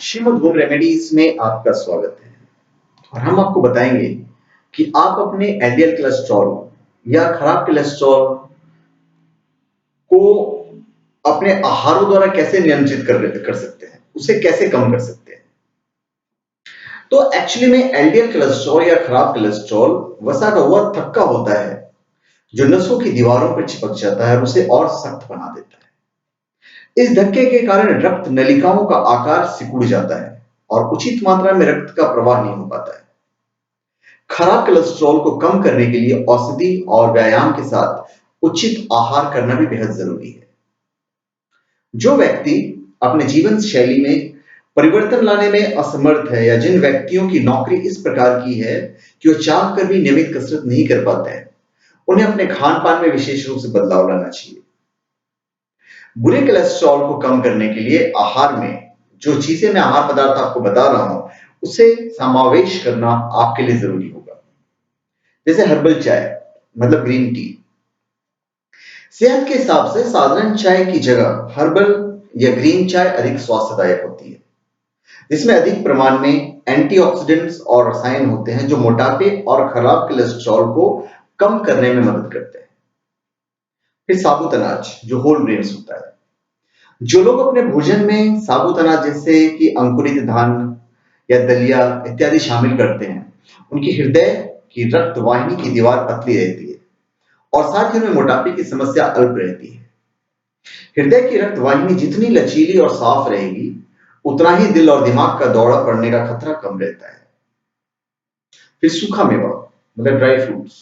Shrimad home remedies में आपका स्वागत है और हम आपको बताएंगे कि आप अपने एलडीएल कोलेस्ट्रॉल या खराब कोलेस्ट्रॉल को अपने आहारों द्वारा कैसे नियंत्रित कर सकते हैं, उसे कैसे कम कर सकते हैं। तो एक्चुअली में एलडीएल कोलेस्ट्रॉल या खराब कोलेस्ट्रॉल वसा का हुआ थक्का होता है जो नसों की दीवारों पर चिपक जाता है और उसे और सख्त बना देता है। इस धक्के के कारण रक्त नलिकाओं का आकार सिकुड़ जाता है और उचित मात्रा में रक्त का प्रवाह नहीं हो पाता है। खराब कोलेस्ट्रॉल को कम करने के लिए औषधि और व्यायाम के साथ उचित आहार करना भी बेहद जरूरी है। जो व्यक्ति अपने जीवन शैली में परिवर्तन लाने में असमर्थ है या जिन व्यक्तियों की नौकरी इस प्रकार की है कि वो चाह कर भी नियमित कसरत नहीं कर पाते हैं, उन्हें अपने खान पान में विशेष रूप से बदलाव लाना चाहिए। बुरे कोलेस्ट्रॉल को कम करने के लिए आहार में जो चीजें मैं आहार पदार्थ आपको बता रहा हूं उसे समावेश करना आपके लिए जरूरी होगा। जैसे हर्बल चाय मतलब ग्रीन टी। सेहत के हिसाब से साधारण चाय की जगह हर्बल या ग्रीन चाय अधिक स्वास्थ्यदायक होती है, जिसमें अधिक प्रमाण में एंटीऑक्सीडेंट्स और रसायन होते हैं जो मोटापे और खराब कोलेस्ट्रॉल को कम करने में मदद करते हैं। फिर साबुत अनाज जो होल ग्रेन्स होता है, जो लोग अपने भोजन में साबुत अनाज जैसे कि अंकुरित धान या दलिया इत्यादि शामिल करते हैं, उनकी हृदय की रक्त वाहिनी की दीवार पतली रहती है और साथ ही उनमें मोटापे की समस्या अल्प रहती है। हृदय की रक्त वाहिनी जितनी लचीली और साफ रहेगी, उतना ही दिल और दिमाग का दौरा पड़ने का खतरा कम रहता है। फिर सूखा मेवा मतलब ड्राई फ्रूट्स।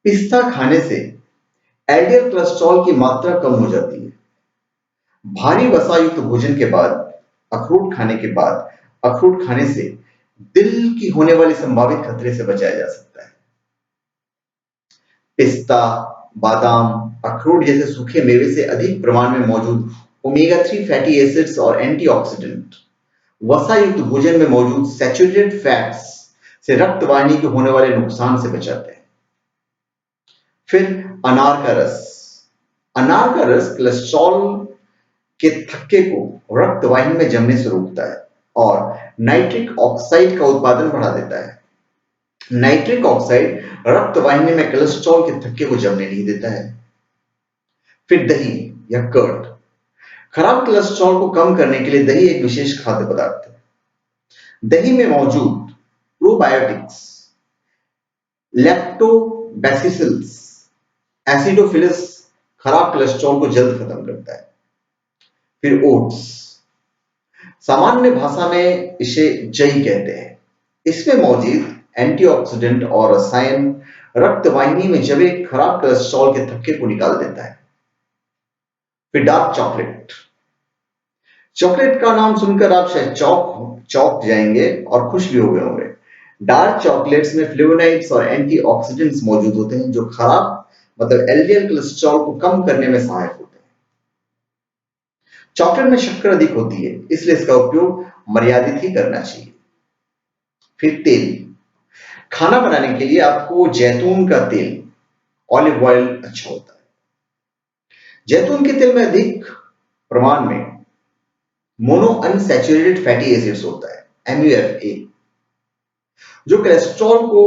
पिस्ता खाने से एलडीएल कोलेस्ट्रॉल की मात्रा कम हो जाती है। भारी वसा युक्त भोजन के बाद अखरोट खाने से दिल की होने वाली संभावित खतरे से बचाया जा सकता है। पिस्ता, बादाम, अखरोट जैसे सूखे मेवे से अधिक प्रमाण में मौजूद ओमेगा 3 फैटी एसिड्स और एंटीऑक्सीडेंट वसा युक्त भोजन में मौजूद सैचुरेटेड फैट्स से रक्त वाहिनी के होने वाले नुकसान से बचाते हैं। फिर अनार का रस। अनार का रस कोलेस्ट्रॉल के थक्के को रक्त वाहिनी में जमने से रोकता है और नाइट्रिक ऑक्साइड का उत्पादन बढ़ा देता है। नाइट्रिक ऑक्साइड रक्त वाहिनी में कोलेस्ट्रॉल के थक्के को जमने नहीं देता है। फिर दही या कर्ड। खराब कोलेस्ट्रॉल को कम करने के लिए दही एक विशेष खाद्य पदार्थ है। दही में मौजूद प्रोबायोटिक्स, लैक्टोबैसिलस, एसिडोफिलस खराब कोलेस्ट्रॉल को जल्द खत्म करता है। फिर ओट्स, सामान्य भाषा में इसे जई कहते हैं। इसमें मौजूद एंटीऑक्सीडेंट और रसायन रक्त वाहिनी में जमे खराब कोलेस्ट्रॉल के थक्के को निकाल देता है। फिर डार्क चॉकलेट। चॉकलेट का नाम सुनकर आप शायद चौंक जाएंगे और खुश भी हो गए होंगे। डार्क चॉकलेट्स में फ्लेवोनॉइड्स और एंटीऑक्सीडेंट्स मौजूद होते हैं जो खराब मतलब एलडीएल कोलेस्ट्रॉल को कम करने में सहायक होते हैं। चॉकलेट में शक्कर अधिक होती है, इसलिए इसका उपयोग मर्यादित ही करना चाहिए। फिर तेल। खाना बनाने के लिए आपको जैतून का तेल, ऑलिव ऑयल अच्छा होता है। जैतून के तेल में अधिक प्रमाण में मोनो अनसैचुरेटेड फैटी एसिड्स होता है, MUFA, जो कोलेस्ट्रॉल को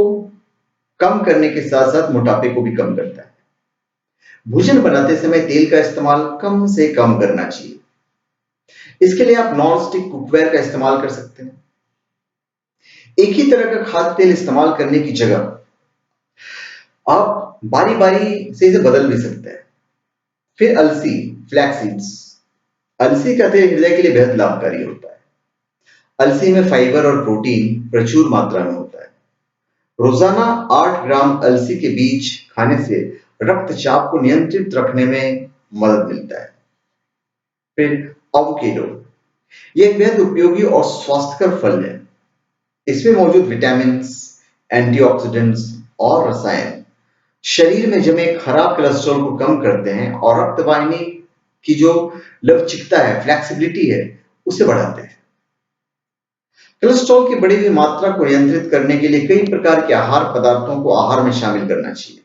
कम करने के साथ साथ मोटापे को भी कम करता है। भोजन बनाते समय तेल का इस्तेमाल कम से कम करना चाहिए। इसके लिए आप नॉन स्टिक कुकवेयर का इस्तेमाल कर सकते हैं। एक ही तरह का खाद्य तेल इस्तेमाल करने की जगह आप बारी बारी से इसे बदल भी सकते हैं। फिर अलसी, फ्लैक्स सीड्स। अलसी का तेल हृदय के लिए बेहद लाभकारी होता है। अलसी में फाइबर और प्रोटीन प्रचुर मात्रा में होता है। रोजाना 8 ग्राम अलसी के बीज खाने से रक्तचाप को नियंत्रित रखने में मदद मिलता है। फिर एवोकेडो, यह एक बेहद उपयोगी और स्वास्थ्यकर फल है। इसमें मौजूद विटामिन्स, एंटीऑक्सीडेंट्स और रसायन शरीर में जमे खराब कोलेस्ट्रॉल को कम करते हैं और रक्त वाहिनी की जो लवचिकता है, फ्लेक्सिबिलिटी है, उसे बढ़ाते हैं। कोलेस्ट्रॉल की बढ़ी हुई मात्रा को नियंत्रित करने के लिए कई प्रकार के आहार पदार्थों को आहार में शामिल करना चाहिए।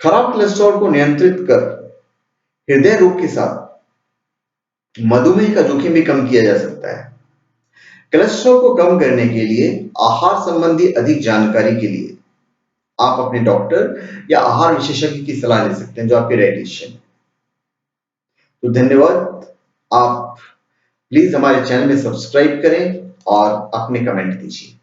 खराब कोलेस्ट्रॉल को नियंत्रित कर हृदय रोग के साथ मधुमेह का जोखिम भी कम किया जा सकता है। कोलेस्ट्रॉल को कम करने के लिए आहार संबंधी अधिक जानकारी के लिए आप अपने डॉक्टर या आहार विशेषज्ञ की सलाह ले सकते हैं, जो आपके डायटीशियन। तो धन्यवाद। आप प्लीज हमारे चैनल में सब्सक्राइब करें और अपने कमेंट दीजिए।